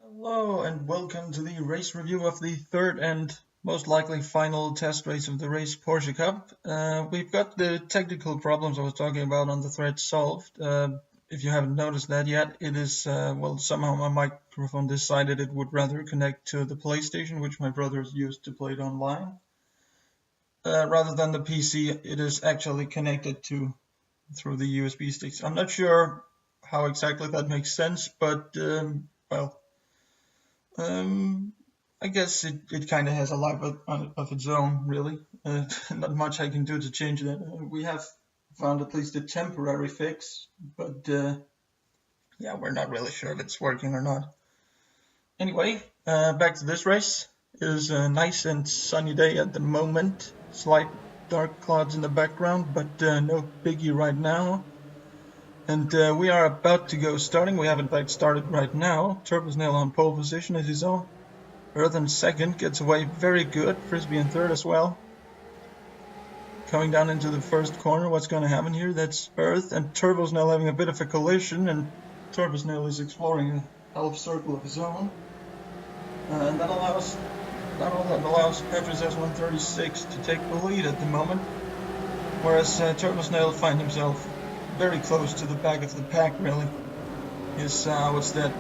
Hello and welcome to the race review of the third and most likely final test race of the race Porsche Cup. We've got the technical problems I was talking about on the thread solved. If you haven't noticed that yet, it is, well, somehow my microphone decided it would rather connect to the PlayStation, which my brothers used to play it online. Rather than the PC, it is actually connected to through the USB sticks. I'm not sure how exactly that makes sense, but well, I guess it kind of has a life of its own, really. Not much I can do to change that. We have found at least a temporary fix, but yeah, we're not really sure if it's working or not. Anyway, back to this race. It is a nice and sunny day at the moment. Slight dark clouds in the background, but no biggie right now. And we are about to go starting. We have in fact started right now. Turbosnail on pole position, as you saw. Earth in second, gets away very good. Frisbee in third as well. Coming down into the first corner, what's going to happen here? That's Earth and Turbosnail having a bit of a collision, and Turbosnail is exploring a half circle of his own. And that allows Petrus S136 to take the lead at the moment, whereas Turbosnail finds himself very close to the back of the pack, really. Is what's that,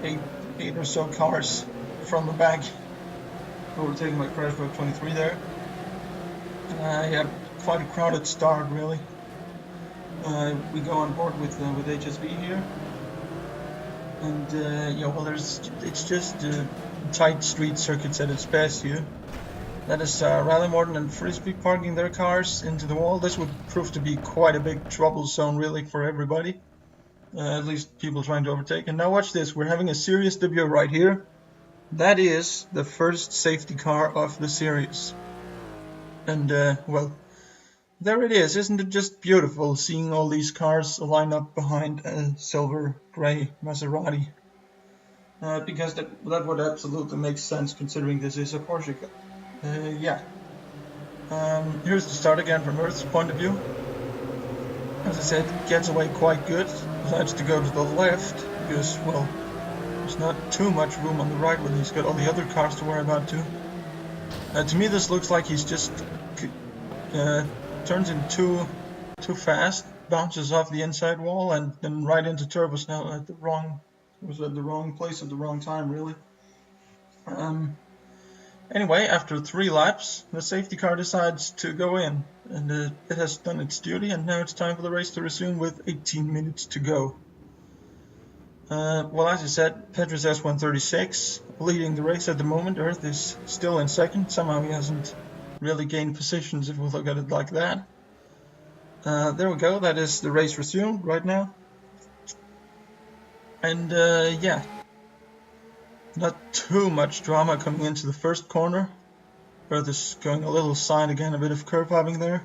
eight or so cars from the back, overtaken by Crash Road 23 there. Yeah, quite a crowded start, really. We go on board with HSV here, and yeah, well, it's just tight street circuits at its best here. That is Rally Morton and Frisbee parking their cars into the wall. This would prove to be quite a big trouble zone, really, for everybody. At least people trying to overtake. And now watch this. We're having a serious debut right here. That is the first safety car of the series. And, well, there it is. Isn't it just beautiful seeing all these cars line up behind a silver gray Maserati? Because that would absolutely make sense considering this is a Porsche Cup. Yeah. Here's the start again from Earth's point of view. As I said, gets away quite good. Decides to go to the left because, well, there's not too much room on the right when he's got all the other cars to worry about too. To me, this looks like he's just turns in too fast, bounces off the inside wall, and then right into Turbosnail at the wrong place at the wrong time, really. Anyway, after 3 laps, the safety car decides to go in, and it has done its duty, and now it's time for the race to resume with 18 minutes to go. Well, as I said, Petrus S136 leading the race at the moment. Earth is still in second. Somehow he hasn't really gained positions if we look at it like that. There we go, that is the race resumed right now. And yeah. Not too much drama coming into the first corner. Earth is going a little side again, a bit of curve hopping there.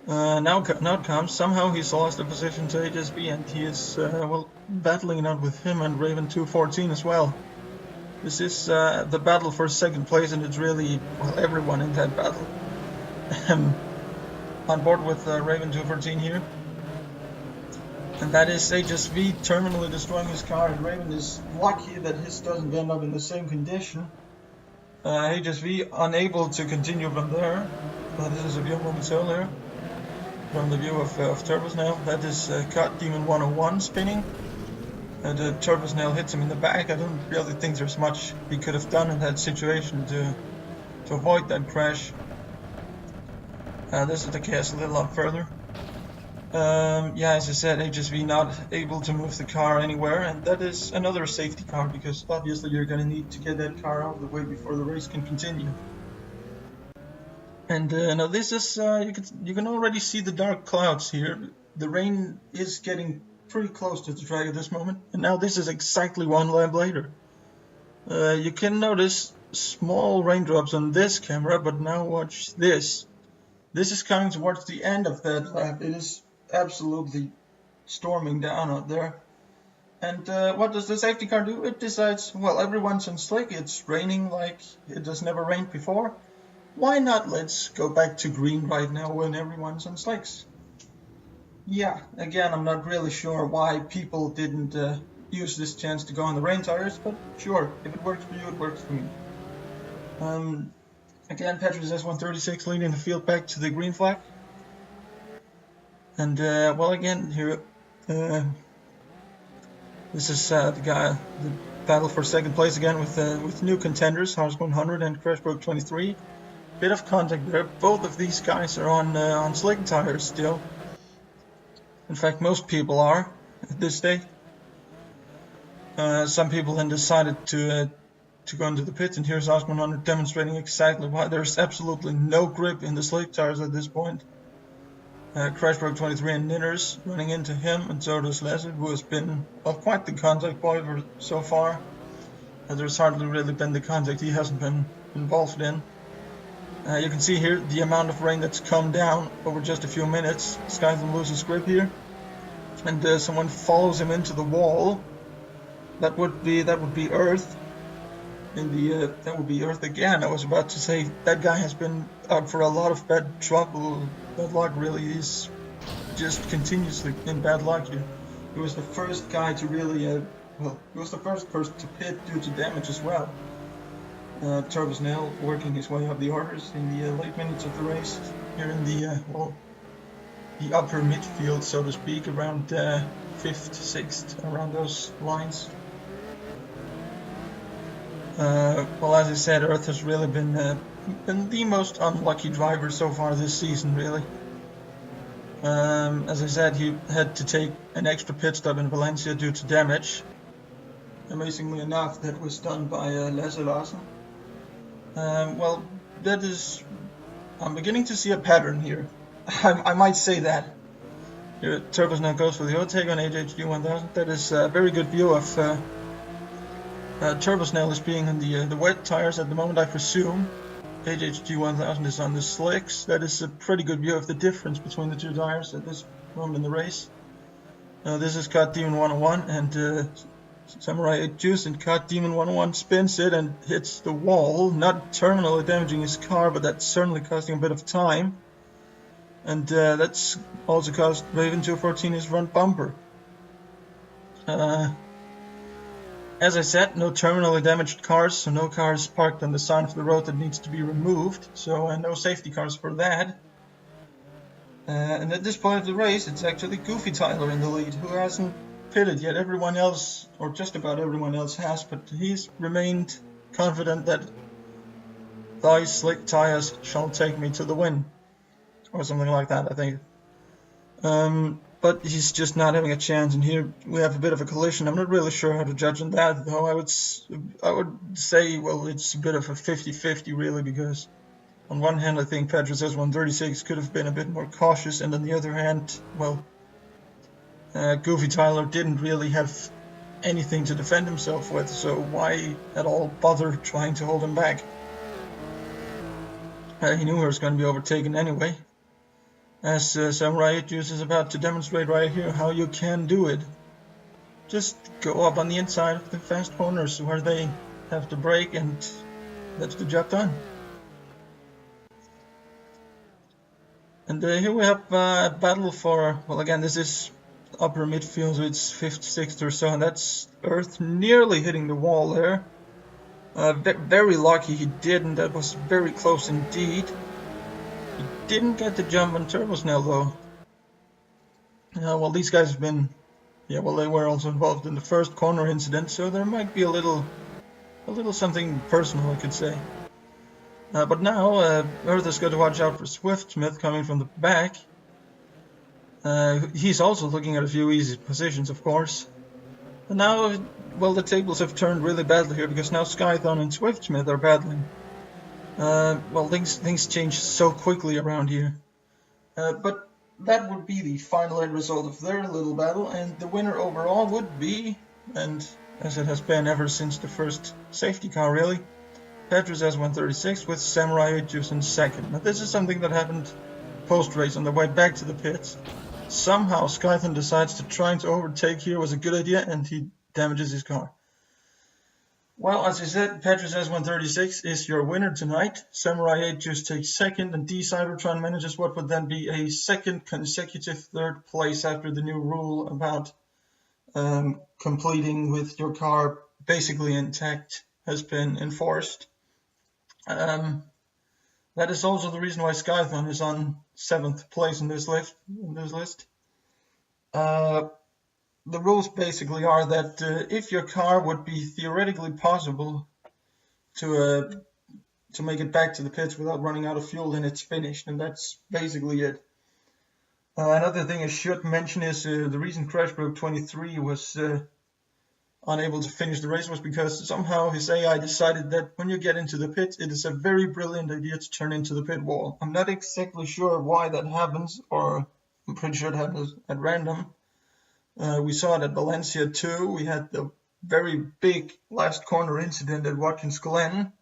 Now it comes. Somehow he's lost a position to HSB, and he is, well, battling it out with him and Raven 214 as well. This is the battle for second place, and it's really, well, everyone in that battle. On board with Raven 214 here. And that is HSV terminally destroying his car, and Raven is lucky that his doesn't end up in the same condition. HSV unable to continue from there. This is a view from its earlier. From the view of Turbosnail. That is Cut Demon 101 spinning. And Turbosnail hits him in the back. I don't really think there's much he could have done in that situation to avoid that crash. This is the case a little up further. Yeah, as I said, HSV not able to move the car anywhere, and that is another safety car because obviously you're going to need to get that car out of the way before the race can continue. And now this is, you can already see the dark clouds here. The rain is getting pretty close to the track at this moment, and now this is exactly 1 lap later. You can notice small raindrops on this camera, but now watch this. This is coming towards the end of that lap. It is absolutely storming down out there. And what does the safety car do? It decides, well, everyone's on slick, it's raining like it has never rained before. Why not let's go back to green right now when everyone's on slicks? Yeah, again, I'm not really sure why people didn't use this chance to go on the rain tires, but sure, if it works for you, it works for me. Again, Petrus S136 leading the field back to the green flag. And well, again here, this is the battle for second place again with new contenders, Haas 100 and Crashbrook 23. Bit of contact there. Both of these guys are on slick tires still. In fact, most people are at this stage. Some people then decided to go into the pits, and here's Haas 100 demonstrating exactly why there's absolutely no grip in the slick tires at this point. Crashbrook 23 and Ninners running into him, and so does Leslie, who has been quite the contact boy so far. There's hardly really been the contact he hasn't been involved in. You can see here the amount of rain that's come down over just a few minutes. Skythan loses grip here, and someone follows him into the wall. That would be Earth. That would be Earth again. I was about to say that guy has been up for a lot of bad trouble. Bad luck really is just continuously in bad luck here. He was the first guy to really, he was the first person to pit due to damage as well. Turbosnell working his way up the orders in the late minutes of the race. Here in the upper midfield, so to speak, around 5th, 6th, around those lines. Well, as I said, Earth has really been the most unlucky driver so far this season, really. As I said, he had to take an extra pit stop in Valencia due to damage. Amazingly enough, that was done by Lasse Larsen. Well, that is... I'm beginning to see a pattern here. I might say that. Here, Turbos now goes for the overtake on HHG 1000. That is a very good view of Turbosnell is being on the wet tires at the moment, I presume. HHG 1000 is on the slicks. That is a pretty good view of the difference between the two tires at this moment in the race. This is Cut Demon 101, and Samurai 8 Juice, and Cut Demon 101 spins it and hits the wall, not terminally damaging his car, but that's certainly costing a bit of time. And that's also cost Raven 214 his front bumper. As I said, no terminally damaged cars, so no cars parked on the side of the road that needs to be removed, so no safety cars for that. And at this point of the race, it's actually Goofy Tyler in the lead, who hasn't pitted yet. Everyone else, or just about everyone else, has, but he's remained confident that thy slick tires shall take me to the win, or something like that, I think. But he's just not having a chance, and here we have a bit of a collision. I'm not really sure how to judge on that, though. I would say, well, it's a bit of a 50-50 really, because on one hand I think Petrus S136 could have been a bit more cautious, and on the other hand, well, Goofy Tyler didn't really have anything to defend himself with, so why at all bother trying to hold him back? He knew he was going to be overtaken anyway. As Samurai Juice is about to demonstrate right here how you can do it. Just go up on the inside of the fast corners where they have to brake, and that's the job done. And here we have a battle for, well, again, this is upper midfield, so it's 5th, 6th or so, and that's Earth nearly hitting the wall there. Very lucky he didn't, that was very close indeed. Didn't get the jump on Turbosnell though. Well, these guys have been, yeah, well, they were also involved in the first corner incident, so there might be a little something personal, I could say. But now Earth has got to watch out for Swiftsmith coming from the back. He's also looking at a few easy positions, of course. And now, well, the tables have turned really badly here, because now Skython and Swiftsmith are battling. Well, things change so quickly around here. But that would be the final end result of their little battle, and the winner overall would be, and as it has been ever since the first safety car really, Petrus S136 with Samurai 8 Juice in second. Now this is something that happened post-race on the way back to the pits. Somehow Skython decides to try to overtake here was a good idea, and he damages his car. Well, as I said, Petrus S136 is your winner tonight. Samurai 8 Juice takes second, and D-Cybertron manages what would then be a second consecutive third place after the new rule about completing with your car basically intact has been enforced. That is also the reason why Skython is on 7th place in this list. The rules basically are that if your car would be theoretically possible to make it back to the pits without running out of fuel, then it's finished, and that's basically it. Another thing I should mention is the reason Crashbrook 23 was unable to finish the race was because somehow his AI decided that when you get into the pit, it is a very brilliant idea to turn into the pit wall. I'm not exactly sure why that happens, or I'm pretty sure it happens at random. We saw it at Valencia too. We had the very big last corner incident at Watkins Glen,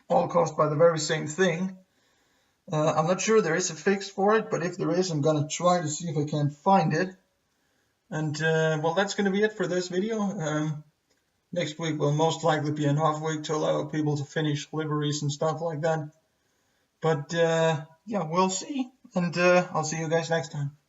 all caused by the very same thing. I'm not sure there is a fix for it, but if there is, I'm gonna try to see if I can find it. And well, that's gonna be it for this video. Next week will most likely be an off week to allow people to finish liveries and stuff like that. But yeah, we'll see, and I'll see you guys next time.